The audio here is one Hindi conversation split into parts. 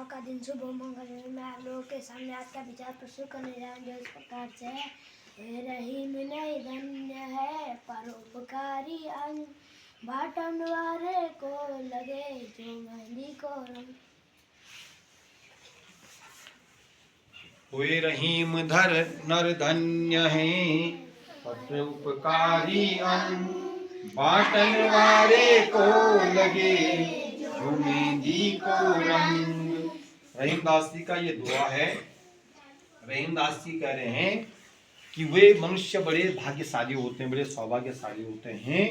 सोमवार का दिन शुभ मंगल है। मैं आप लोगों के सामने आज का विचार प्रस्तुत करने जा रहा हूँ जो इस प्रकार से है। रहीम नहीं धन्य है परोपकारी अंग, बाटन वारे को लगे जो मेहंदी को रंग। हुए रहीम धर नर धन्य है परोपकारी अंग, बाटन वारे को लगे जो मेहंदी को रंग। रहीमदास जी का ये दुआ है। रहीमदास जी कह रहे हैं कि वे मनुष्य बड़े भाग्यशाली होते हैं, बड़े सौभाग्यशाली होते हैं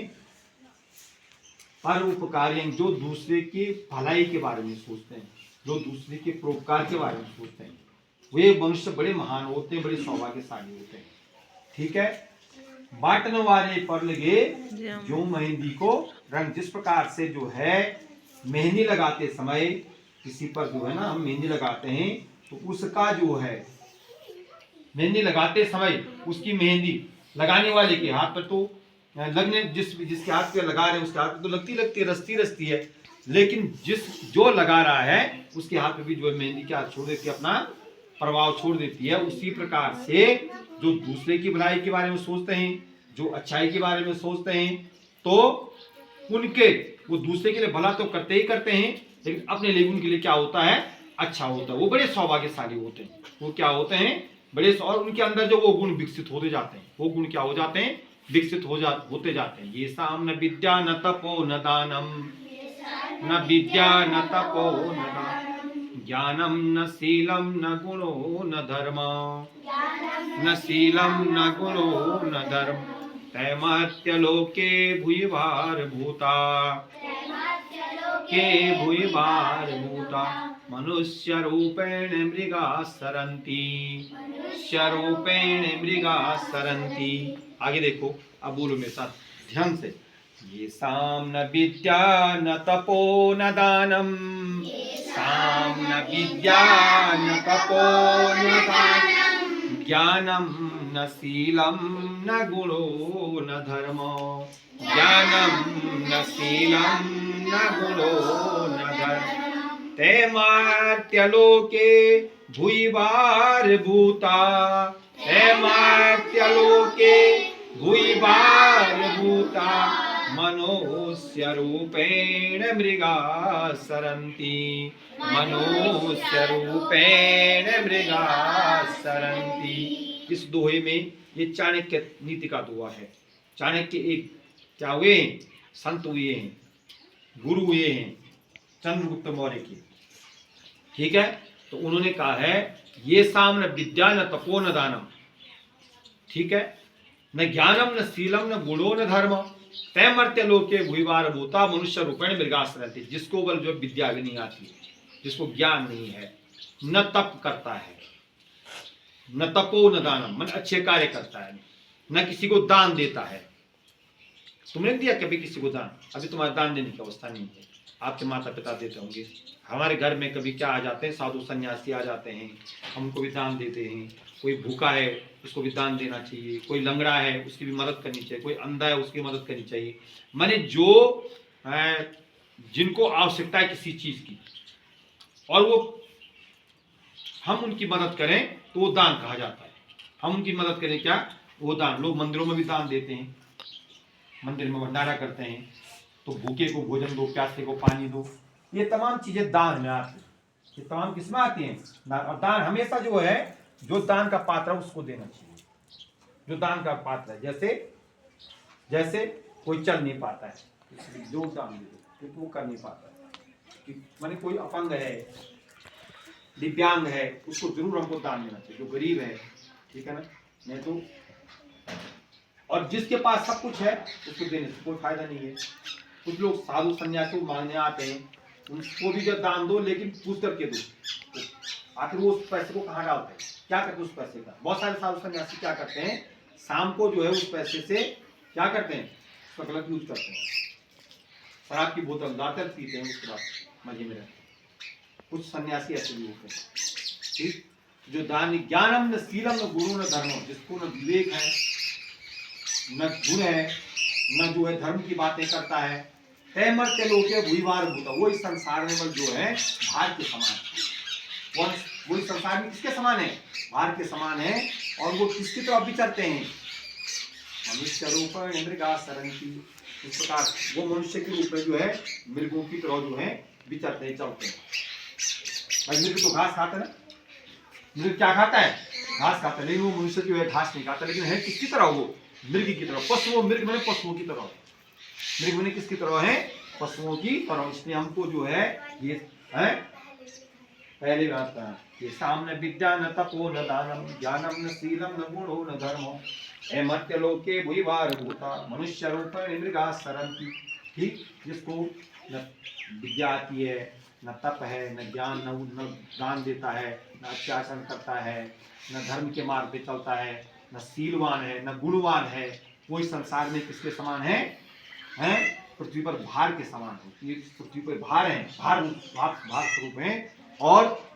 परोपकारी, जो दूसरे की भलाई के बारे में सोचते हैं, जो दूसरे के परोपकार के बारे में सोचते हैं, वे मनुष्य बड़े महान होते हैं, बड़े सौभाग्यशाली होते हैं। ठीक है। बाटन वाले पर लगे जो मेहंदी को रंग, जिस प्रकार से जो है मेहंदी लगाते समय किसी पर जो है ना हम मेहंदी लगाते हैं तो उसका जो है मेहंदी लगाते समय उसकी मेहंदी लगाने वाले के हाथ पर तो लगने जिसके हाथ पे लगा रहे हैं उसके हाथ पे तो लगती रस्ती है, लेकिन जो लगा रहा है उसके हाथ पे भी जो है मेहंदी के हाथ छोड़ देती है, अपना प्रभाव छोड़ देती है। उसी प्रकार से जो दूसरे की भलाई के बारे में सोचते हैं, जो अच्छाई के बारे में सोचते हैं, तो उनके वो दूसरे के लिए भला तो करते ही करते हैं, लेकिन अपने लिए उनके लिए क्या होता है, अच्छा होता है। वो बड़े सौभाग्यशाली होते हैं। वो क्या होते हैं, बड़े, और उनके अंदर जो वो गुण विकसित होते जाते हैं, वो गुण क्या हो जाते हैं, विकसित होते जाते हैं। ये साम न विद्या न तपो न दानम, न विद्या न तपो न दानम, ज्ञानम न शीलम न गुणो न धर्म, न शीलम न गुणो न धर्म, तैमहत्य लोके भूयिभार भूता, के भूयिभार भूता, मनुष्य रूपेण मृगा सरंती, मनुष्य रूपेण मृगा सरंती। आगे देखो, अब बोलो मेरे साथ ध्यान से। ये साम न विद्या न तपो न दानम, साम न विद्या न तपो न दानम, ज्ञानम न शीलम न गुणो न धर्म, ज्ञानम न शीलम न गुणो न धर्म, तैमर्त्यलोके भूयिभार भूता, तैमर्त्यलोके भूयिभार भूता, मनुष्य रूपेण मृगा सरन्ति, मनुष्य रूपेण मृगा सरन्ति। इस दोहे में ये चाणक्य नीति का दोहा है। चाणक्य एक क्या हुए, संत हुए हैं, गुरु हुए हैं चंद्रगुप्त मौर्य के। ठीक है। तो उन्होंने कहा है ये साम न विद्या न तपो न दानम, ठीक है, न ज्ञानम न शीलम न गुणो न धर्म, तैमर्त्य लोके भूयिभार भूता, मनुष्य रूपेण मृगा सरन्ति। जिसको बल जो विद्या भी नहीं आती, जिसको ज्ञान नहीं है, न तप करता है, न तपो न दानम, मन अच्छे कार्य करता है, न किसी को दान देता है। तुमने दिया कभी किसी को दान? अभी तुम्हारा दान देने की अवस्था नहीं है, आपके माता पिता देते होंगे। हमारे घर में कभी क्या आ जाते हैं, साधु सन्यासी आ जाते हैं, हम उनको भी दान देते हैं। कोई भूखा है उसको भी दान देना चाहिए, कोई लंगड़ा है उसकी भी मदद करनी चाहिए, कोई अंधा है उसकी मदद करनी चाहिए। माने जो जिनको आवश्यकता है किसी चीज की और वो हम उनकी मदद करें तो वो दान कहा जाता है। हम उनकी मदद करें क्या, वो दान। लोग मंदिरों में भी दान देते हैं, मंदिर में भंडारा करते हैं, तो भूखे को भोजन दो, प्यासे को पानी दो, ये तमाम चीजें दान में आती है। ये तमाम किसमें आती हैं, दान। और दान हमेशा जो है, जो दान का पात्र है उसको देना चाहिए, जो दान का पात्र है। जैसे कोई चल नहीं पाता है, जो दान दे दो, क्योंकि वो कर नहीं पाता है, माने कोई अपंग है, दिव्यांग है, उसको जरूर हमको दान देना चाहिए। जो गरीब है, ठीक है ना, नहीं तो, और जिसके पास सब कुछ है उसको देने से कोई फायदा नहीं है। कुछ लोग साधु सन्यासी को मांगने आते हैं, उनको भी जब दान दो लेकिन पूछ करके दो, तो आखिर वो उस पैसे को कहाँ डालते हैं, क्या करते हैं उस पैसे का। बहुत सारे साधु सन्यासी क्या करते हैं, शाम को जो है उस पैसे से क्या करते हैं, उसका गलत यूज करते हैं, शराब की बोतल लाकर पीते हैं, उसके बाद मजे में रहते हैं। कुछ सन्यासी ऐसे भी होते हैं। ठीक, जो दान, ज्ञानम न शीलम न गुणो न धर्म, जिसको न विवेक है, न गुण है, न जो है धर्म की बातें करता है, तैमर्त्य लोके भूयिभार भूता, वो इस संसार में बल जो है भार के समान, वही संसार में किसके समान है? भार के समान है। और वो किसकी तरफ विचरते हैं? मनुष्य रूप मृगा सरंती। इस प्रकार वो मनुष्य के रूप में जो है मृगों की तरह जो है विचरते हैं, चलते हैं। मृग तो घास खाता है ना, मृग क्या खाता है? घास खाता है। लेकिन वो मनुष्य जो है घास नहीं खाता, लेकिन है किसकी तरह? वो मृग की तरह। पशुओं, मृग मैंने पशुओं की तरह, मृग मैंने किसकी तरह है? पशुओं की तरह। इसलिए हमको जो है ये है पहले बात कहा, ये सामने विद्या न तपो न दानम ज्ञानम न शीलम न गुणो न धर्मो ए मर्त्य लोके भूयवार भूता मनुष्य रूपेण मृगा सरंती। ठीक, जिसको न विद्या आती है, न तप है, न ज्ञान, न दान देता है, न अत्याचार करता है, न धर्म के मार्ग पे चलता है, न शीलवान है, न गुणवान है, वो इस संसार में किसके समान है? हैं? पृथ्वी पर भार के समान है। ये पृथ्वी पर भार है, भार भार स्वरूप है। और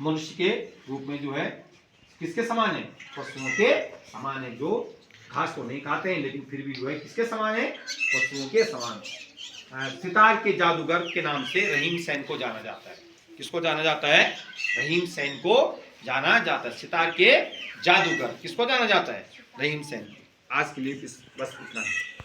मनुष्य के रूप में जो है किसके समान है? पशुओं के समान है, जो घास को नहीं खाते हैं, लेकिन फिर भी जो है किसके समान है? पशुओं के समान। सितार के जादूगर के नाम से रहीम सेन को जाना जाता है। किसको जाना जाता है? रहीम सेन को जाना जाता है। सितार के जादूगर किसको जाना जाता है? रहीम सेन। आज के लिए बस इतना है।